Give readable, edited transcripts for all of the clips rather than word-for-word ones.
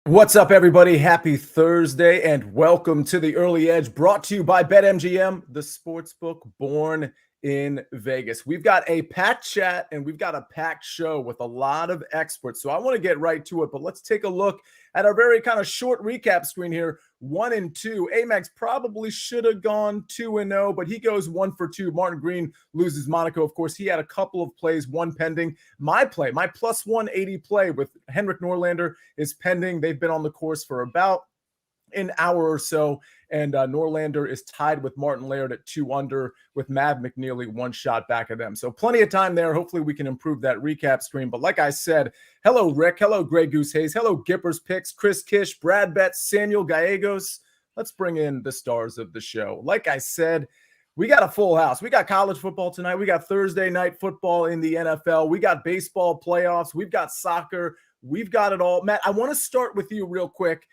What's up, everybody? Happy Thursday and welcome to the Early Edge, brought to you by BetMGM, the sportsbook born in Vegas. We've got a packed chat and we've got a packed show with a lot of experts. So I want to get right to it, but let's take a look at our very kind of short recap screen here. 1-2. Amex probably should have gone 2-0, but he goes 1 for 2. Martin Green loses Monaco. Of course, he had a couple of plays, one pending. My play, my plus 180 play with Henrik Norlander is pending. They've been on the course for about an hour or so, and Norlander is tied with Martin Laird at 2 under, with Mav McNeely one shot back of them. So plenty of time there. Hopefully we can improve that recap screen. But like I said, hello, Rick. Hello, Grey Goose Hayes. Hello, Gippers Picks, Chris Kish, Brad Betts, Samuel Gallegos. Let's bring in the stars of the show. Like I said, we got a full house. We got college football tonight. We got Thursday night football in the NFL. We got baseball playoffs. We've got soccer. We've got it all. Matt, I want to start with you real quick.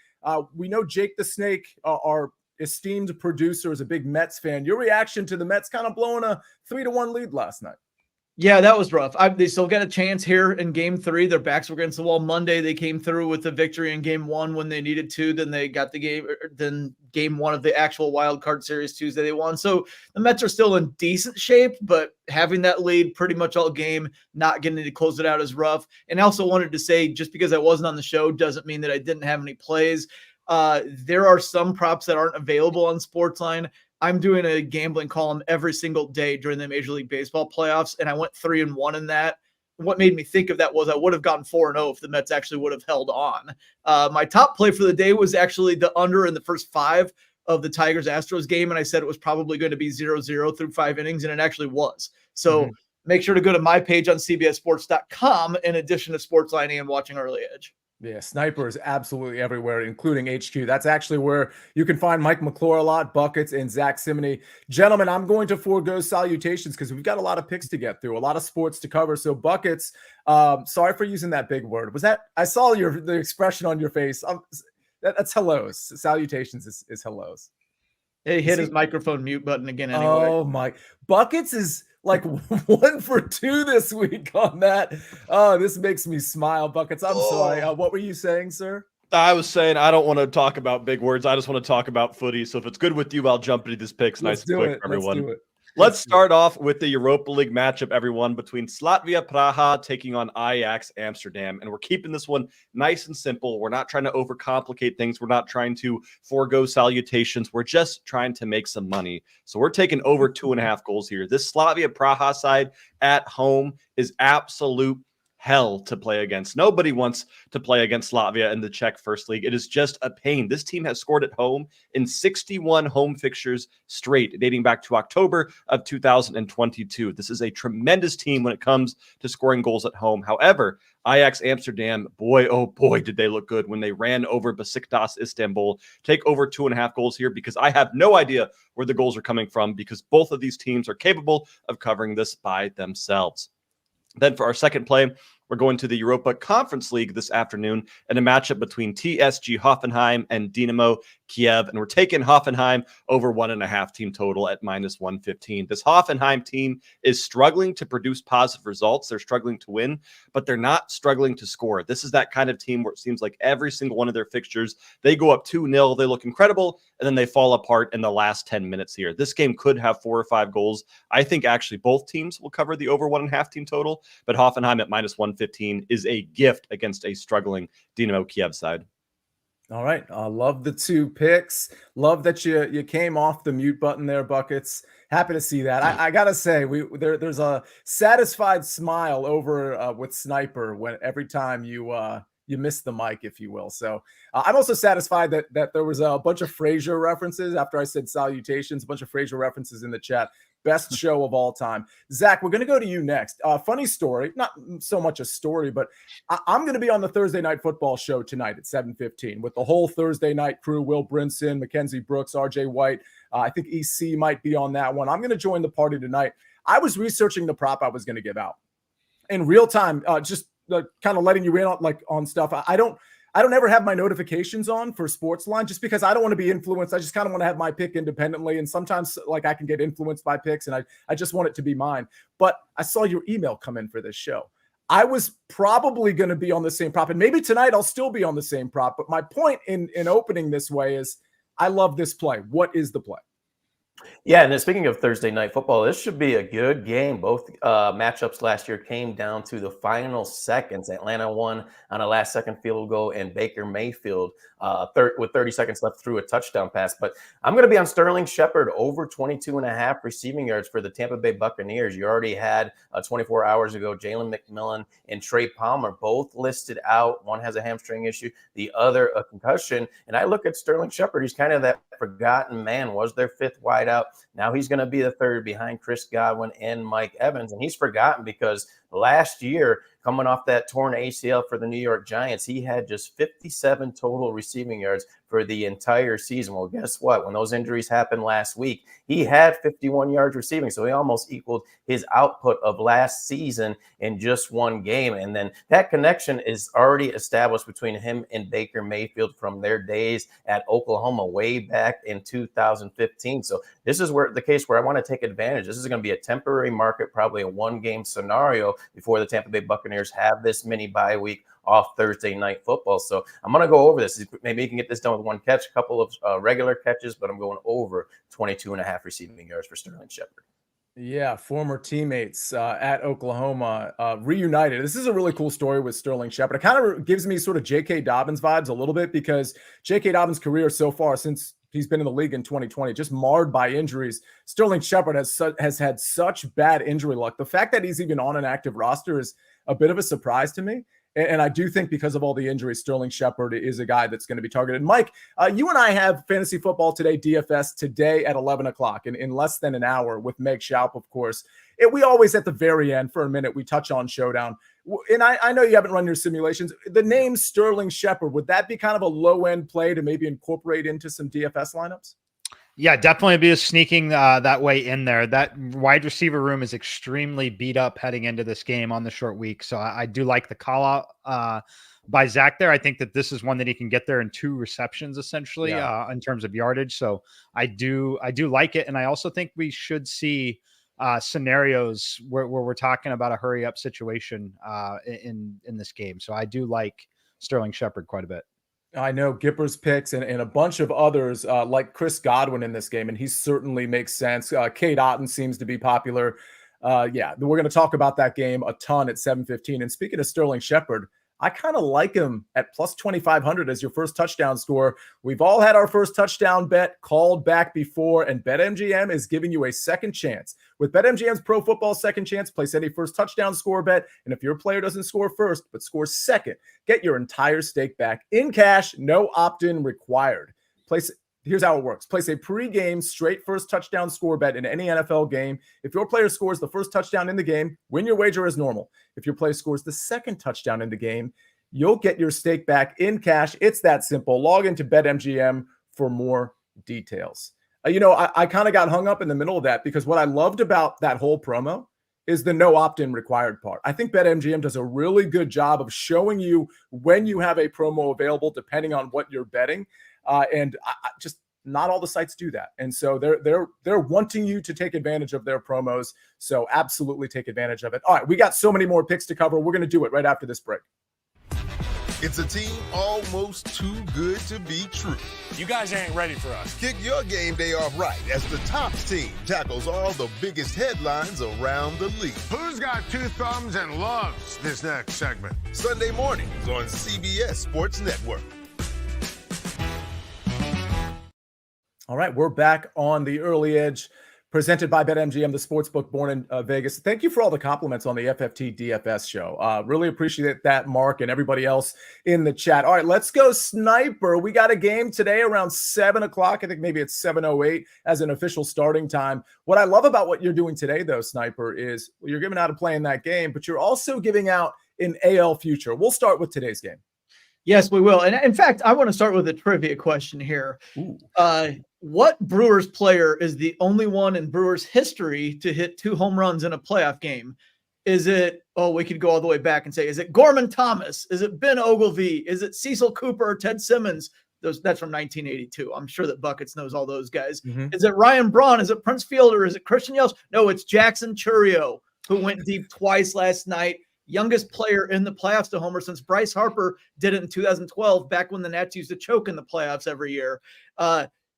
We know Jake the Snake, our esteemed producer, is a big Mets fan. Your reaction to the Mets kind of blowing a 3-1 lead last night? Yeah, that was rough. They still got a chance here in game 3. Their backs were against the wall Monday. They came through with the victory in game 1 when they needed to. Then they got the game. Then game 1 of the actual wild card series Tuesday, they won. So the Mets are still in decent shape, but having that lead pretty much all game, not getting to close it out is rough. And I also wanted to say, just because I wasn't on the show doesn't mean that I didn't have any plays. There are some props that aren't available on SportsLine. I'm doing a gambling column every single day during the Major League Baseball playoffs, and I went 3-1 in that. What made me think of that was I would have gotten 4-0 if the Mets actually would have held on. My top play for the day was actually the under in the first 5 of the Tigers-Astros game, and I said it was probably going to be 0-0 through 5 innings, and it actually was. So make sure to go to my page on CBSSports.com in addition to SportsLine and watching Early Edge. Yeah, Sniper is absolutely everywhere, including HQ. That's actually where you can find Mike McClure a lot, Buckets, and Zack Cimini. Gentlemen, I'm going to forego salutations because we've got a lot of picks to get through, a lot of sports to cover. So Buckets, sorry for using that big word. Was that, I saw the expression on your face. That's hellos. Salutations is hellos. He hit his microphone mute button again anyway. Oh my, Buckets is like 1 for 2 this week on that. Oh, this makes me smile, Buckets. I'm sorry. What were you saying, sir? I was saying I don't want to talk about big words. I just want to talk about footy. So if it's good with you, I'll jump into these picks nice and quick for everyone. Let's do it. Let's start off with the Europa League matchup, everyone, between Slavia Praha taking on Ajax Amsterdam. And we're keeping this one nice and simple. We're not trying to overcomplicate things. We're not trying to forego salutations. We're just trying to make some money. So we're taking over 2.5 goals here. This Slavia Praha side at home is absolute hell to play against. Nobody wants to play against Slavia in the Czech First League. It is just a pain. This team has scored at home in 61 home fixtures straight, dating back to October of 2022. This is a tremendous team when it comes to scoring goals at home. However, Ajax Amsterdam, boy, oh boy, did they look good when they ran over Besiktas Istanbul. Take over 2.5 goals here because I have no idea where the goals are coming from because both of these teams are capable of covering this by themselves. Then for our second play, we're going to the Europa Conference League this afternoon in a matchup between TSG Hoffenheim and Dynamo Kiev. And we're taking Hoffenheim over 1.5 team total at -115. This Hoffenheim team is struggling to produce positive results. They're struggling to win, but they're not struggling to score. This is that kind of team where it seems like every single one of their fixtures, they go up 2-0, they look incredible, and then they fall apart in the last 10 minutes here. This game could have 4 or 5 goals. I think actually both teams will cover the over 1.5 team total, but Hoffenheim at -115 is a gift against a struggling Dynamo Kiev side. All right. I love the 2 picks. Love that you came off the mute button there, Buckets. Happy to see that. I gotta say, there's a satisfied smile over with Sniper when every time you miss the mic, if you will. So I'm also satisfied that there was a bunch of Frasier references after I said salutations, a bunch of Frasier references in the chat. Best show of all time. Zach, we're going to go to you next. Funny story, not so much a story, but I'm going to be on the Thursday Night Football show tonight at 7:15 with the whole Thursday night crew, Will Brinson, Mackenzie Brooks, RJ White. I think EC might be on that one. I'm going to join the party tonight. I was researching the prop I was going to give out in real time, just kind of letting you in on stuff. I don't ever have my notifications on for SportsLine just because I don't want to be influenced. I just kind of want to have my pick independently. And sometimes I can get influenced by picks and I just want it to be mine. But I saw your email come in for this show. I was probably going to be on the same prop, and maybe tonight I'll still be on the same prop. But my point in opening this way is I love this play. What is the play? Yeah, and then speaking of Thursday night football, this should be a good game. Both matchups last year came down to the final seconds. Atlanta won on a last-second field goal, and Baker Mayfield with 30 seconds left threw a touchdown pass. But I'm going to be on Sterling Shepard over 22.5 receiving yards for the Tampa Bay Buccaneers. You already had 24 hours ago, Jalen McMillan and Trey Palmer both listed out. One has a hamstring issue, the other a concussion. And I look at Sterling Shepard. He's kind of that forgotten man, was their fifth wideout. Now he's going to be the third behind Chris Godwin and Mike Evans. And he's forgotten because last year, coming off that torn ACL for the New York Giants, he had just 57 total receiving yards for the entire season. Well, guess what? When those injuries happened last week, he had 51 yards receiving. So he almost equaled his output of last season in just one game. And then that connection is already established between him and Baker Mayfield from their days at Oklahoma way back in 2015. So this is where the case where I want to take advantage. This is going to be a temporary market, probably a one-game scenario before the Tampa Bay Buccaneers have this mini bye week off Thursday night football. So I'm going to go over this. Maybe you can get this done with one catch, a couple of regular catches, but I'm going over 22.5 receiving yards for Sterling Shepard. Yeah, former teammates at Oklahoma reunited. This is a really cool story with Sterling Shepard. It kind of gives me sort of J.K. Dobbins vibes a little bit because J.K. Dobbins' career so far since he's been in the league in 2020, just marred by injuries. Sterling Shepard has had such bad injury luck. The fact that he's even on an active roster is a bit of a surprise to me. And I do think because of all the injuries, Sterling Shepard is a guy that's going to be targeted. Mike, you and I have Fantasy Football Today DFS today at 11 o'clock in less than an hour with Meg Schaup, of course. We always at the very end for a minute, we touch on Showdown. And I know you haven't run your simulations. The name Sterling Shepard, would that be kind of a low-end play to maybe incorporate into some DFS lineups? Yeah, definitely be sneaking that way in there. That wide receiver room is extremely beat up heading into this game on the short week. So I do like the call out by Zach there. I think that this is one that he can get there in 2 receptions essentially in terms of yardage. So I do like it. And I also think we should see scenarios where we're talking about a hurry up situation in this game. So I do like Sterling Shepard quite a bit. I know Gipper's picks and a bunch of others like Chris Godwin in this game, and he certainly makes sense. Kate Otten seems to be popular. Yeah, we're going to talk about that game a ton at 7:15. And speaking of Sterling Shepard, I kind of like him at plus 2,500 as your first touchdown scorer. We've all had our first touchdown bet called back before, and BetMGM is giving you a second chance. With BetMGM's Pro Football Second Chance, place any first touchdown score bet, and if your player doesn't score first but scores second, get your entire stake back in cash, no opt-in required. Here's how it works. Place a pre-game straight first touchdown score bet in any NFL game. If your player scores the first touchdown in the game, win your wager as normal. If your player scores the second touchdown in the game, you'll get your stake back in cash. It's that simple. Log into BetMGM for more details. I kind of got hung up in the middle of that because what I loved about that whole promo is the no opt-in required part. I think BetMGM does a really good job of showing you when you have a promo available, depending on what you're betting. And I just not all the sites do that. And so they're wanting you to take advantage of their promos. So absolutely take advantage of it. All right, we got so many more picks to cover. We're going to do it right after this break. It's a team almost too good to be true. You guys ain't ready for us. Kick your game day off right as the Tops team tackles all the biggest headlines around the league. Who's got 2 thumbs and loves this next segment? Sunday mornings on CBS Sports Network. All right, we're back on the Early Edge, presented by BetMGM, the sportsbook born in Vegas. Thank you for all the compliments on the FFT DFS show. Really appreciate that, Mark, and everybody else in the chat. All right, let's go Sniper. We got a game today around 7 o'clock. I think maybe it's 7:08 as an official starting time. What I love about what you're doing today, though, Sniper, is you're giving out a play in that game, but you're also giving out an AL future. We'll start with today's game. Yes, we will. And in fact, I want to start with a trivia question here. What Brewers player is the only one in Brewers history to hit 2 home runs in a playoff game? Is it, we could go all the way back and say, is it Gorman Thomas? Is it Ben Ogilvy? Is it Cecil Cooper or Ted Simmons? That's from 1982. I'm sure that Buckets knows all those guys. Mm-hmm. Is it Ryan Braun? Is it Prince Fielder? Is it Christian Yelich? No, it's Jackson Chourio, who went deep twice last night. youngest player in the playoffs to homer since Bryce Harper did it in 2012, back when the Nats used to choke in the playoffs every year.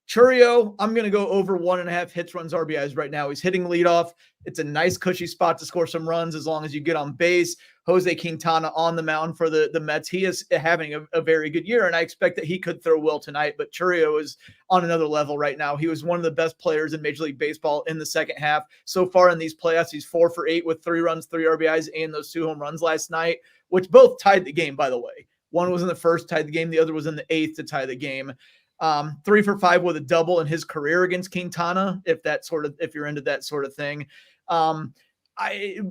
Chourio, I'm going to go over 1.5 hits, runs, RBIs right now. He's hitting leadoff. It's a nice cushy spot to score some runs as long as you get on base. Jose Quintana on the mound for the Mets. He is having a very good year, and I expect that he could throw well tonight, but Chourio is on another level right now. He was one of the best players in Major League Baseball in the second half. So far in these playoffs, he's 4 for 8 with 3 runs, 3 RBIs, and those 2 home runs last night, which both tied the game, by the way. One was in the first, tied the game. The other was in the 8th to tie the game. 3 for 5 with a double in his career against Quintana, if you're into that sort of thing.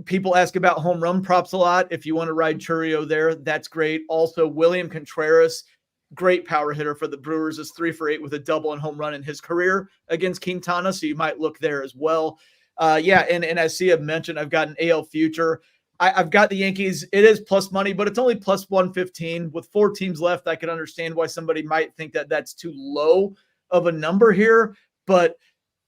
People ask about home run props a lot. If you want to ride Chourio there, that's great. Also, William Contreras, great power hitter for the Brewers, is 3 for 8 with a double and home run in his career against Quintana. So you might look there as well. And as Sia mentioned, I've got an AL future. I've got the Yankees. It is plus money, but it's only plus 115. With 4 teams left, I can understand why somebody might think that that's too low of a number here. But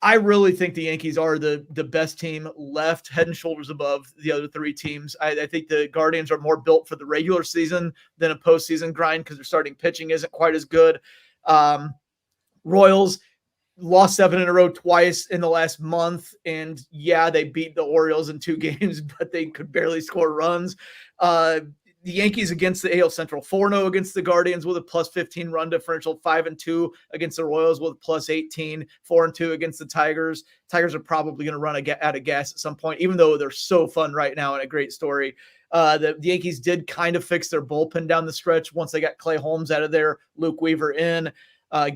I really think the Yankees are the best team left, head and shoulders above the other 3 teams. I think the Guardians are more built for the regular season than a postseason grind because their starting pitching isn't quite as good. Royals lost 7 in a row twice in the last month. And they beat the Orioles in 2 games, but they could barely score runs. The Yankees against the AL Central 4-0 against the Guardians with a plus 15 run differential, 5-2 against the Royals with plus 18, 4-2 against the Tigers. Tigers are probably going to run out of gas at some point, even though they're so fun right now and a great story. The Yankees did kind of fix their bullpen down the stretch once they got Clay Holmes out of there, Luke Weaver in.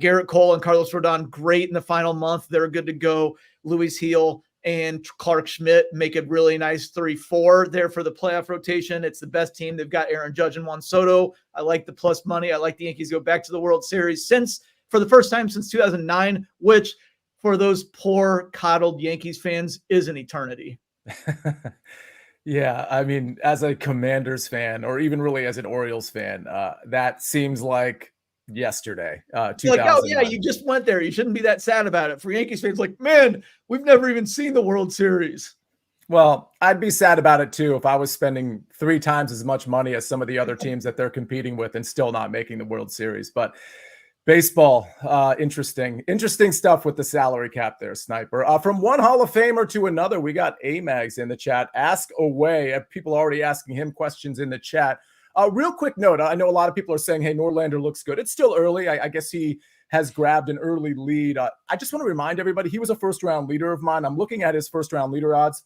Garrett Cole and Carlos Rodon, great in the final month. They're good to go. Luis Heel and Clark Schmidt make a really nice 3-4 there for the playoff rotation. It's the best team. They've got Aaron Judge and Juan Soto. I like the plus money. I like the Yankees go back to the World Series for the first time since 2009, which for those poor coddled Yankees fans is an eternity. Yeah, I mean, as a Commanders fan, or even really as an Orioles fan, that seems like yesterday. You're like, oh yeah, you just went there. You shouldn't be that sad about it. For Yankees fans, like, man, we've never even seen the World Series. Well, I'd be sad about it too if I was spending 3 times as much money as some of the other teams that they're competing with and still not making the World Series. But baseball, interesting stuff with the salary cap there, Sniper. From one Hall of Famer to another, we got Amags in the chat. Ask away. People already asking him questions in the chat. Real quick note, I know a lot of people are saying, hey, Norlander looks good. It's still early. I guess he has grabbed an early lead. I just want to remind everybody, he was a first-round leader of mine. I'm looking at his first-round leader odds.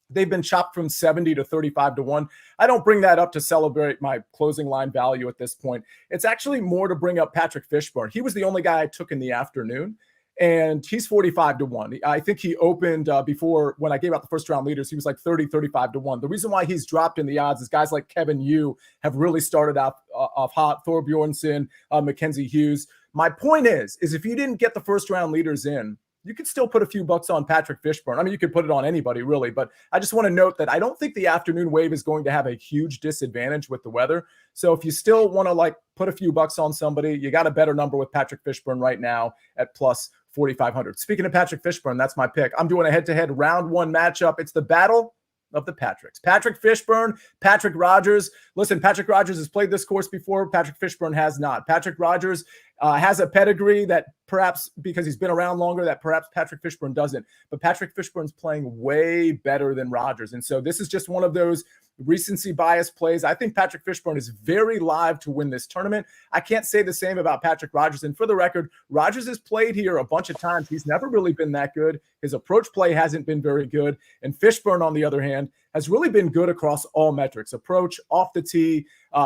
They've been chopped from 70 to 35 to 1. I don't bring that up to celebrate my closing line value at this point. It's actually more to bring up Patrick Fishburne. He was the only guy I took in the afternoon, and he's 45 to 1. I think he opened before, when I gave out the first round leaders, he was like 30, 35 to 1. The reason why he's dropped in the odds is guys like Kevin Yu have really started off hot. Thor Bjornsson, Mackenzie Hughes. My point is if you didn't get the first round leaders in, you could still put a few bucks on Patrick Fishburne. I mean, you could put it on anybody really, but I just want to note that I don't think the afternoon wave is going to have a huge disadvantage with the weather. So if you still want to put a few bucks on somebody, you got a better number with Patrick Fishburne right now at plus 4,500. Speaking of Patrick Fishburne, that's my pick. I'm doing a head-to-head round 1 matchup. It's the battle of the Patricks. Patrick Fishburne, Patrick Rogers. Listen, Patrick Rogers has played this course before. Patrick Fishburne has not. Patrick Rogers has a pedigree that perhaps, because he's been around longer, that perhaps Patrick Fishburne doesn't. But Patrick Fishburne's playing way better than Rogers. And so this is just one of those recency bias plays. I think Patrick Fishburne is very live to win this tournament. I can't say the same about Patrick Rogers. And for the record, Rogers has played here a bunch of times. He's never really been that good. His approach play hasn't been very good. And Fishburne, on the other hand, has really been good across all metrics. Approach, off the tee.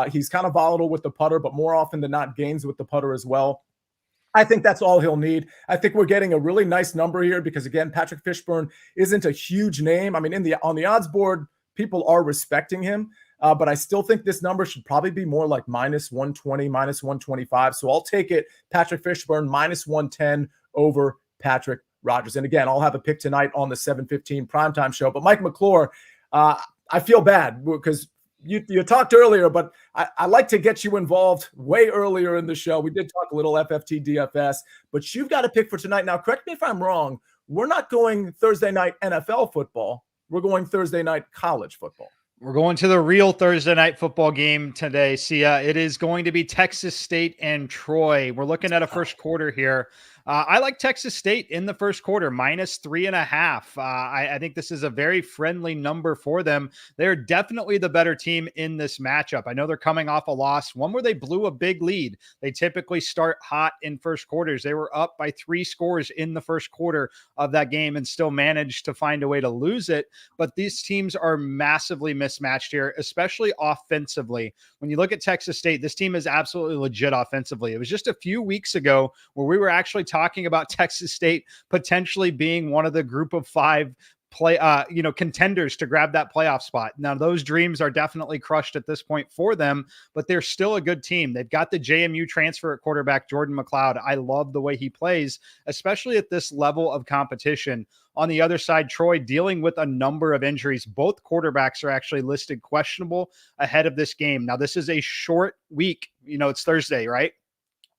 He's kind of volatile with the putter, but more often than not gains with the putter as well. I think that's all he'll need. I think we're getting a really nice number here because, again, Patrick Fishburne isn't a huge name. I mean, on the odds board, people are respecting him, but I still think this number should probably be more like minus 120, minus 125. So I'll take it, Patrick Fishburne, minus 110 over Patrick Rogers. And again, I'll have a pick tonight on the 7:15 primetime show. But Mike McClure, I feel bad because you talked earlier, but I like to get you involved way earlier in the show. We did talk a little FFT DFS, but you've got a pick for tonight. Now, correct me if I'm wrong. We're not going Thursday night NFL football. We're going Thursday night college football. We're going to the real Thursday night football game today, Sia. It is going to be Texas State and Troy. We're looking at a first quarter here. I like Texas State in the first quarter, -3.5. I think this is a very friendly number for them. They're definitely the better team in this matchup. I know they're coming off a loss, one where they blew a big lead. They typically start hot in first quarters. They were up by 3 scores in the first quarter of that game and still managed to find a way to lose it. But these teams are massively mismatched here, especially offensively. When you look at Texas State, this team is absolutely legit offensively. It was just a few weeks ago where we were actually talking about Texas State potentially being one of the group of 5 contenders to grab that playoff spot. Now, those dreams are definitely crushed at this point for them, but they're still a good team. They've got the JMU transfer at quarterback, Jordan McLeod. I love the way he plays, especially at this level of competition. On the other side, Troy dealing with a number of injuries. Both quarterbacks are actually listed questionable ahead of this game. Now, this is a short week. It's Thursday, right?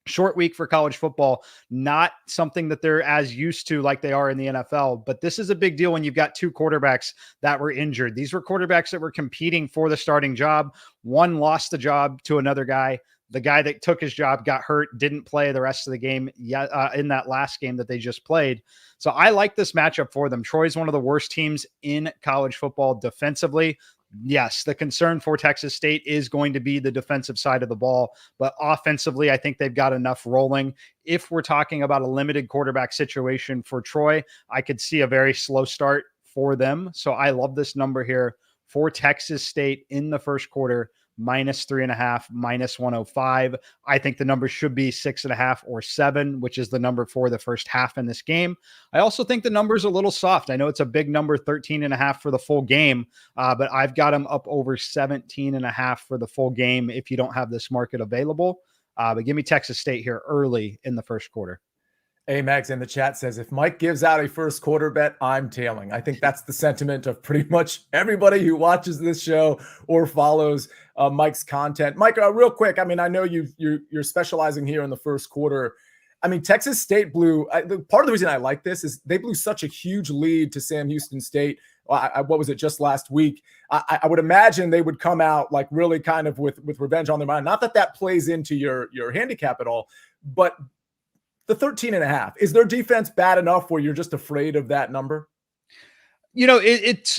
Short week for college football, not something that they're as used to like they are in the NFL. But this is a big deal when you've got 2 quarterbacks that were injured. These were quarterbacks that were competing for the starting job. One lost the job to another guy. The guy that took his job got hurt, didn't play the rest of the game yet in that last game that they just played. So I like this matchup for them. Troy's one of the worst teams in college football defensively. Yes, the concern for Texas State is going to be the defensive side of the ball, but offensively, I think they've got enough rolling. If we're talking about a limited quarterback situation for Troy, I could see a very slow start for them. So I love this number here for Texas State in the first quarter, -3.5, -105. I think the number should be 6.5 or 7, which is the number for the first half in this game. I also think the number is a little soft. I know it's a big number, 13.5 for the full game, but I've got them up over 17.5 for the full game if you don't have this market available. But give me Texas State here early in the first quarter. Max in the chat says, if Mike gives out a first quarter bet, I'm tailing. I think that's the sentiment of pretty much everybody who watches this show or follows Mike's content. Mike, real quick, I mean, I know you're specializing here in the first quarter. I mean, Texas State blew part of the reason I like this is they blew such a huge lead to Sam Houston State. What was it, just last week? I would imagine they would come out like really kind of with revenge on their mind. Not that plays into your handicap at all, but the 13.5, is their defense bad enough where you're just afraid of that number?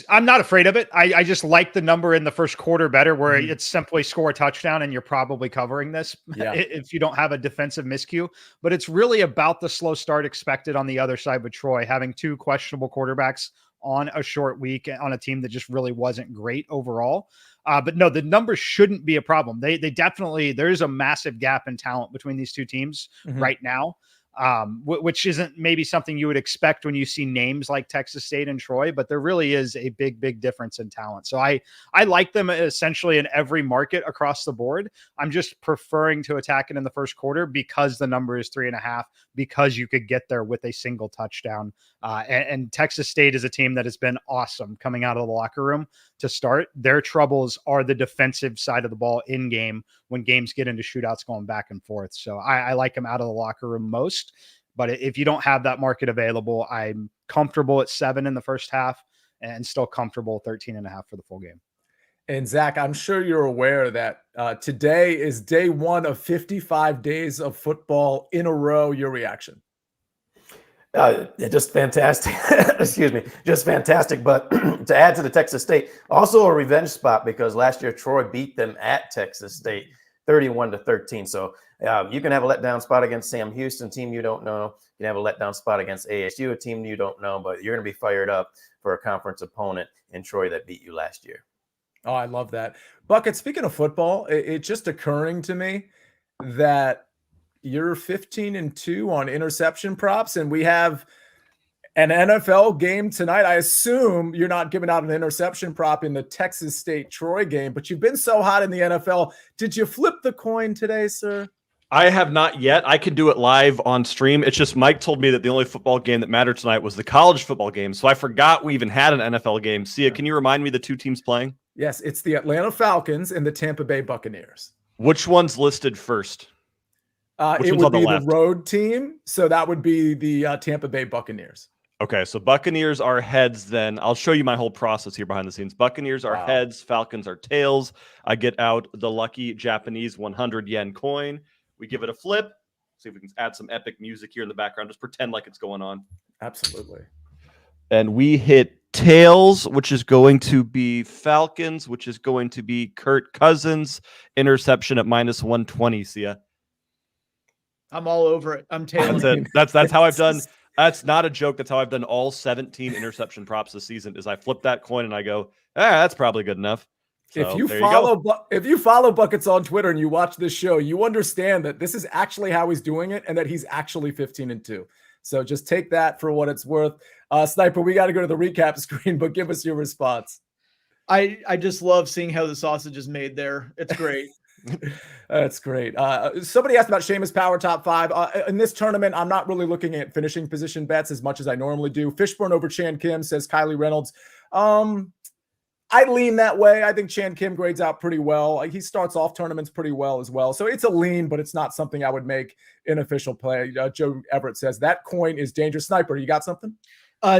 I'm not afraid of it. I just like the number in the first quarter better, where it's simply score a touchdown and you're probably covering this if you don't have a defensive miscue. But it's really about the slow start expected on the other side with Troy, having 2 questionable quarterbacks on a short week on a team that just really wasn't great overall. But no, the numbers shouldn't be a problem. They definitely, there's a massive gap in talent between these 2 teams right now. Which isn't maybe something you would expect when you see names like Texas State and Troy, but there really is a big difference in talent. So I like them essentially in every market across the board. I'm just preferring to attack it in the first quarter because the number is 3.5, because you could get there with a single touchdown. And Texas State is a team that has been awesome coming out of the locker room to start. Their troubles are the defensive side of the ball in game when games get into shootouts going back and forth. So I like them out of the locker room most. But if you don't have that market available, I'm comfortable at 7 in the first half and still comfortable 13.5 for the full game. And Zach, I'm sure you're aware that today is day 1 of 55 days of football in a row. Your reaction? Just fantastic. Excuse me. Just fantastic. But to add to the Texas State, also a revenge spot because last year Troy beat them at Texas State 31-13. So you can have a letdown spot against Sam Houston, team you don't know. You can have a letdown spot against ASU, a team you don't know, but you're going to be fired up for a conference opponent in Troy that beat you last year. Oh, I love that. Bucket, speaking of football, it's just occurring to me that you're 15-2 on interception props, and we have an NFL game tonight. I assume you're not giving out an interception prop in the Texas State-Troy game, but you've been so hot in the NFL. Did you flip the coin today, sir? I have not yet. I could do it live on stream. It's just Mike told me that the only football game that mattered tonight was the college football game, so I forgot we even had an NFL game. Sia, can you remind me the 2 teams playing? Yes, it's the Atlanta Falcons and the Tampa Bay Buccaneers. Which one's listed first? It would be the road team, so that would be the Tampa Bay Buccaneers. Okay, so Buccaneers are heads then. I'll show you my whole process here behind the scenes. Buccaneers are heads, Falcons are tails. I get out the lucky Japanese 100 yen coin. We give it a flip. See if we can add some epic music here in the background. Just pretend like it's going on. Absolutely. And we hit tails, which is going to be Falcons, which is going to be Kirk Cousins. Interception at -120, Sia. I'm all over it. I'm tailing That's it. That's how I've done. That's not a joke. That's how I've done all 17 interception props this season. Is I flip that coin and I go, that's probably good enough. So, if you follow Buckets on Twitter and you watch this show, you understand that this is actually how he's doing it and that he's actually 15-2. So just take that for what it's worth. Sniper, we got to go to the recap screen, but give us your response. I just love seeing how the sausage is made there. It's great. That's great. Somebody asked about Seamus Power top 5. In this tournament, I'm not really looking at finishing position bets as much as I normally do. Fishburne over Chan Kim, says Kylie Reynolds. I lean that way. I think Chan Kim grades out pretty well. He starts off tournaments pretty well as well. So it's a lean, but it's not something I would make an official play. Joe Everett says that coin is dangerous. Sniper, you got something?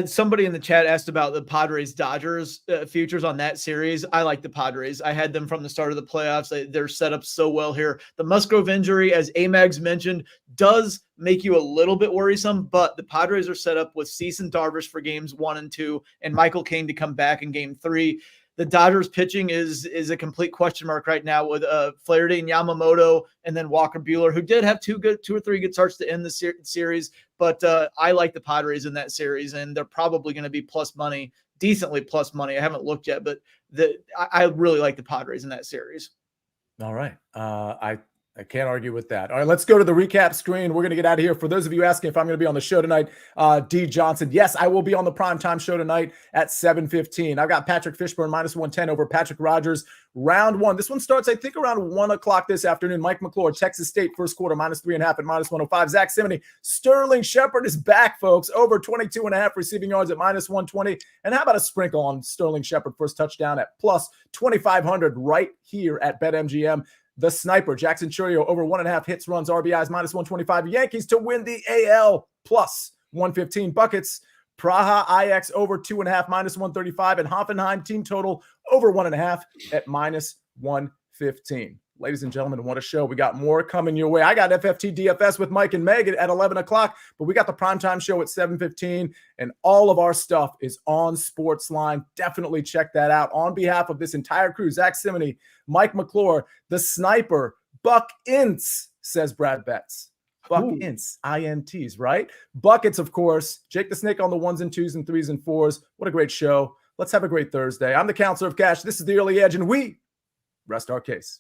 Somebody in the chat asked about the Padres-Dodgers futures on that series. I like the Padres. I had them from the start of the playoffs. They're set up so well here. The Musgrove injury, as Amags mentioned, does make you a little bit worrisome, but the Padres are set up with Cease and Darvish for games 1 and 2 and Michael King to come back in game 3. The Dodgers pitching is a complete question mark right now with Flaherty and Yamamoto and then Walker Buehler, who did have 2 or 3 good starts to end the series. But I like the Padres in that series, and they're probably going to be plus money, decently plus money. I haven't looked yet, but I really like the Padres in that series. All right. I can't argue with that. All right, let's go to the recap screen. We're going to get out of here. For those of you asking if I'm going to be on the show tonight, D. Johnson, yes, I will be on the primetime show tonight at 7:15. I've got Patrick Fishburne -110 over Patrick Rogers. Round 1. This one starts, I think, around 1 o'clock this afternoon. Mike McClure, Texas State, first quarter, -3.5 at -105. Zack Cimini, Sterling Shepard is back, folks. Over 22.5 receiving yards at -120. And how about a sprinkle on Sterling Shepard, first touchdown at plus 2,500 right here at BetMGM. The Sniper, Jackson Churio, over 1.5 hits, runs, RBIs, -125. Yankees to win the AL, plus 115. Buckets, Praha, IX, over 2.5, -135. And Hoffenheim, team total, over 1.5 at -115. Ladies and gentlemen, what a show. We got more coming your way. I got FFT DFS with Mike and Meg at 11 o'clock, but we got the primetime show at 7:15, and all of our stuff is on SportsLine. Definitely check that out. On behalf of this entire crew, Zack Cimini, Mike McClure, the Sniper, Buck Ints, says Brad Betts. Buck Ints, INTs, right? Buckets, of course. Jake the Snake on the 1s and 2s and 3s and 4s. What a great show. Let's have a great Thursday. I'm the Counselor of Cash. This is the Early Edge, and we rest our case.